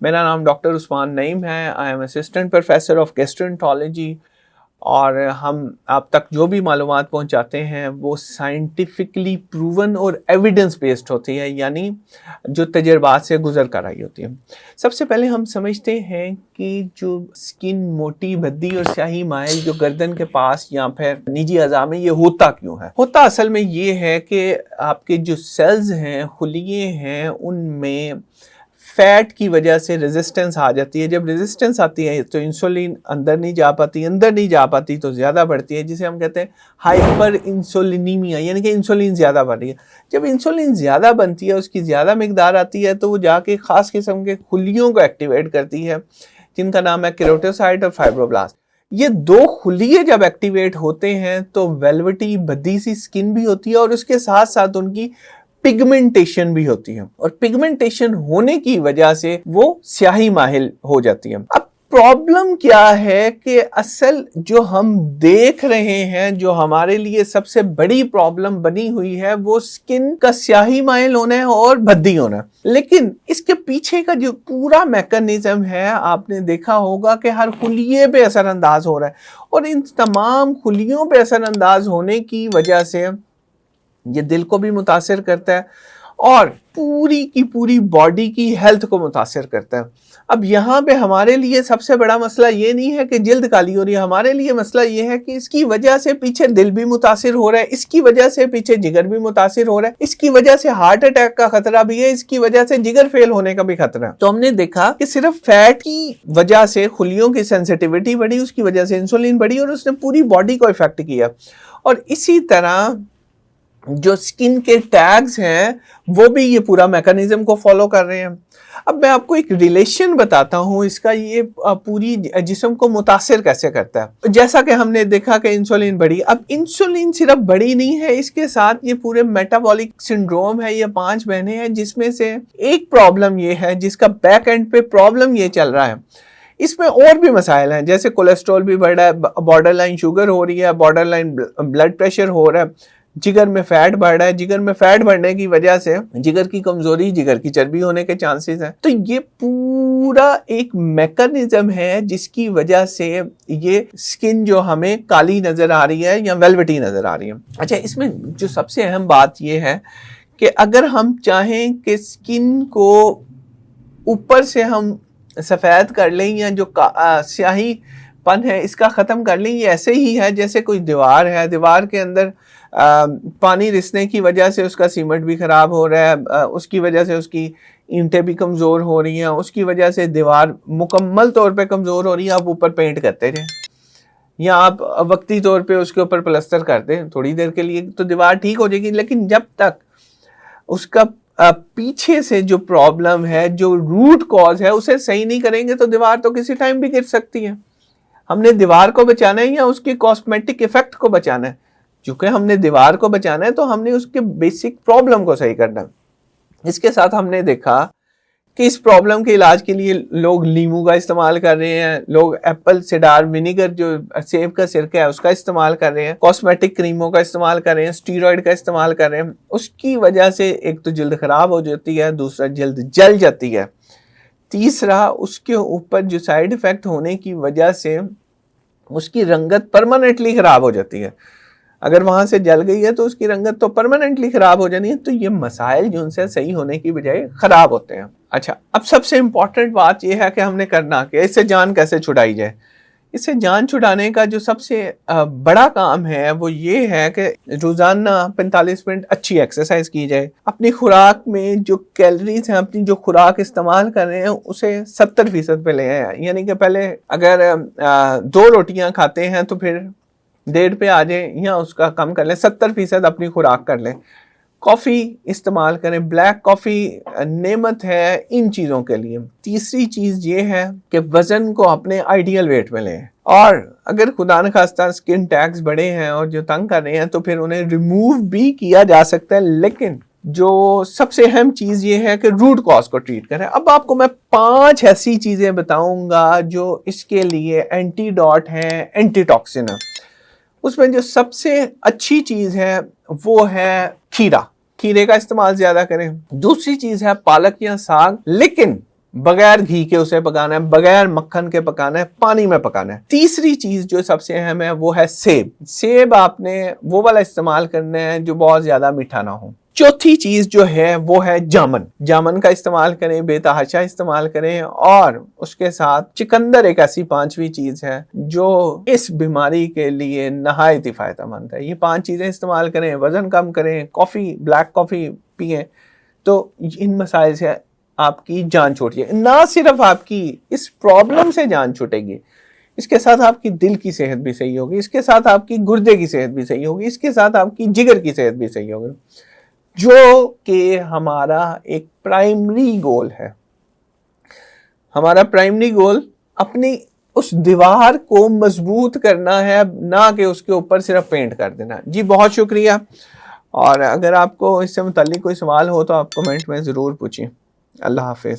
मेरा नाम डॉक्टर उस्मान नईम है। I am assistant professor of gastroenterology और हम आप तक जो भी मालूमात पहुंचाते हैं वो साइंटिफिकली प्रूवन और एविडेंस बेस्ड होती है, यानी जो तजर्बात से गुजर कर आई होती है। सबसे पहले हम समझते हैं कि जो स्किन मोटी, भद्दी और स्याही माइल जो गर्दन के पास या फिर निजी अज़ा में ये होता क्यों है। होता असल में ये है कि आपके जो सेल्स हैं, खुलिये हैं, उनमें फैट की वजह से रेजिस्टेंस आ जाती है। जब रेजिस्टेंस आती है तो इंसुलिन अंदर नहीं जा पाती तो ज़्यादा बढ़ती है, जिसे हम कहते हैं हाइपर इंसुलिनीमिया, यानी कि इंसुलिन ज़्यादा बढ़ रही है। जब इंसुलिन ज़्यादा बनती है, उसकी ज़्यादा मिकदार आती है, तो वो जाके ख़ास किस्म के खुलियों को एक्टिवेट करती है, जिनका नाम है केरोटियोसाइट और फाइब्रोब्लास्ट। ये दो खुलिये जब एक्टिवेट होते हैं तो वेलवेटी भद्दी सी स्किन भी होती है और उसके साथ साथ उनकी पिगमेंटेशन भी होती है, और पिगमेंटेशन होने की वजह से वो स्याही माहिल हो जाती है। अब प्रॉब्लम क्या है कि असल जो हम देख रहे हैं, जो हमारे लिए सबसे बड़ी प्रॉब्लम बनी हुई है, वो स्किन का स्याही माहिल होना है और भद्दी होना है। लेकिन इसके पीछे का जो पूरा मैकेनिज्म है, आपने देखा होगा कि हर खुलिये पे असरअंदाज हो रहा है, और इन तमाम खुलियों पे असरअंदाज होने की वजह से ये दिल को भी मुतासिर करता है और पूरी की पूरी बॉडी की हेल्थ को मुतासिर करता है। अब यहाँ पे हमारे लिए सबसे बड़ा मसला ये नहीं है कि जिल्द काली हो रही है, हमारे लिए मसला ये है कि इसकी वजह से पीछे दिल भी मुतासिर हो रहा है, इसकी वजह से पीछे जिगर भी मुतासिर हो रहा है, इसकी वजह से हार्ट अटैक का खतरा भी है, इसकी वजह से जिगर फेल होने का भी खतरा है। तो हमने देखा कि सिर्फ फैट की वजह से खुलियों की सेंसिटिविटी बढ़ी, उसकी वजह से इंसुलिन बढ़ी और उसने पूरी बॉडी को इफेक्ट किया। और इसी तरह जो स्किन के टैग्स हैं वो भी ये पूरा मैकेनिज्म को फॉलो कर रहे हैं। अब मैं आपको एक रिलेशन बताता हूँ इसका, ये पूरी जिस्म को मुतासिर कैसे करता है। जैसा कि हमने देखा कि इंसुलिन बढ़ी, अब इंसुलिन सिर्फ बढ़ी नहीं है, इसके साथ ये पूरे मेटाबॉलिक सिंड्रोम है, ये 5 बहनें हैं, जिसमें से एक प्रॉब्लम ये है, जिसका बैक एंड पे प्रॉब्लम ये चल रहा है। इसमें और भी मसाइल हैं, जैसे कोलेस्ट्रॉल भी बढ़ रहा है, बॉर्डर लाइन शुगर हो रही है, बॉर्डर लाइन ब्लड प्रेशर हो रहा है, जिगर में फैट बढ़ रहा है, जिगर में फैट बढ़ने की वजह से जिगर की कमजोरी, जिगर की चर्बी होने के चांसेस हैं। तो ये पूरा एक मैकेनिज्म है जिसकी वजह से ये स्किन जो हमें काली नजर आ रही है या वेलवेटी नजर आ रही है। अच्छा, इसमें जो सबसे अहम बात ये है कि अगर हम चाहें कि स्किन को ऊपर से हम सफेद कर लें या जो स्याही पन है इसका खत्म कर लें, ये ऐसे ही है जैसे कोई दीवार है, दीवार के अंदर पानी रिसने की वजह से उसका सीमेंट भी खराब हो रहा है, उसकी वजह से उसकी ईंटें भी कमज़ोर हो रही हैं, उसकी वजह से दीवार मुकम्मल तौर पे कमज़ोर हो रही है। आप ऊपर पेंट करते रहें या आप वक्ती तौर पे उसके ऊपर प्लास्टर कर दें थोड़ी देर के लिए, तो दीवार ठीक हो जाएगी, लेकिन जब तक उसका पीछे से जो प्रॉब्लम है, जो रूट कॉज है, उसे सही नहीं करेंगे तो दीवार तो किसी टाइम भी गिर सकती है। हमने दीवार को बचाना है या उसकी कॉस्मेटिक इफेक्ट को बचाना है? चूंकि हमने दीवार को बचाना है तो हमने उसके बेसिक प्रॉब्लम को सही करना है। इसके साथ हमने देखा कि इस प्रॉब्लम के इलाज के लिए लोग नींबू का इस्तेमाल कर रहे हैं, लोग एप्पल सिडार विनीगर जो सेब का सिरका है उसका इस्तेमाल कर रहे हैं, कॉस्मेटिक क्रीमों का इस्तेमाल कर रहे हैं, स्टीरॉयड का इस्तेमाल कर रहे हैं। उसकी वजह से एक तो जल्द खराब हो जाती है, दूसरा जल्द जल जाती है, तीसरा उसके ऊपर जो साइड इफेक्ट होने की वजह से उसकी रंगत परमानेंटली खराब हो जाती है। अगर वहां से जल गई है तो उसकी रंगत तो परमानेंटली खराब हो जानी है। तो ये मसाइल जो उनसे सही होने की बजाय खराब होते हैं। अच्छा, अब सबसे इंपॉर्टेंट बात यह है कि हमने करना क्या, इससे जान कैसे छुड़ाई जाए। इससे जान छुड़ाने का जो सबसे बड़ा काम है वो ये है कि रोजाना 45 मिनट अच्छी एक्सरसाइज की जाए। अपनी खुराक में जो कैलोरीज हैं, अपनी जो खुराक इस्तेमाल कर रहे हैं उसे 70% पे ले आए। यानी कि पहले अगर 2 रोटियां खाते हैं तो फिर 1.5 पे आ जाए या उसका कम कर लें, 70% अपनी खुराक कर लें। कॉफ़ी इस्तेमाल करें, ब्लैक कॉफ़ी नेमत है इन चीज़ों के लिए। तीसरी चीज़ ये है कि वज़न को अपने आइडियल वेट में लें, और अगर खुदा न खास्ता स्किन टैग्स बड़े हैं और जो तंग कर रहे हैं तो फिर उन्हें रिमूव भी किया जा सकता है। लेकिन जो सबसे अहम चीज़ ये है कि रूट कॉज को ट्रीट करें। अब आपको मैं 5 ऐसी चीज़ें बताऊंगा जो इसके लिए एंटीडॉट हैं, एंटीटॉक्सिन है। उसमें जो सबसे अच्छी चीज़ है वो है खीरा, खीरे का इस्तेमाल ज्यादा करें। दूसरी चीज है पालक या साग, लेकिन बगैर घी के उसे पकाना है, बगैर मक्खन के पकाना है, पानी में पकाना है। तीसरी चीज जो सबसे अहम है वो है सेब। सेब आपने वो वाला इस्तेमाल करना है जो बहुत ज्यादा मीठा ना हो। चौथी चीज जो है वो है जामन। जामन का इस्तेमाल करें, बेतहाशा इस्तेमाल करें। और उसके साथ चुकंदर एक ऐसी पांचवी चीज है जो इस बीमारी के लिए नहायत ही फायदेमंद है। ये 5 चीजें इस्तेमाल करें, वजन कम करें, कॉफी, ब्लैक कॉफी पिएं, तो इन मसाइल से आपकी जान छूटेगी। ना सिर्फ आपकी इस प्रॉब्लम से जान छूटेगी, इसके साथ आपकी दिल की सेहत भी सही होगी, इसके साथ आपकी गुर्दे की सेहत भी सही होगी, इसके साथ आपकी जिगर की सेहत भी सही होगी, जो कि हमारा एक प्राइमरी गोल है। हमारा प्राइमरी गोल अपनी उस दीवार को मजबूत करना है, ना कि उसके ऊपर सिर्फ पेंट कर देना। जी बहुत शुक्रिया। और अगर आपको इससे मुताल्लिक कोई सवाल हो तो आप कमेंट में ज़रूर पूछें। अल्लाह हाफिज़।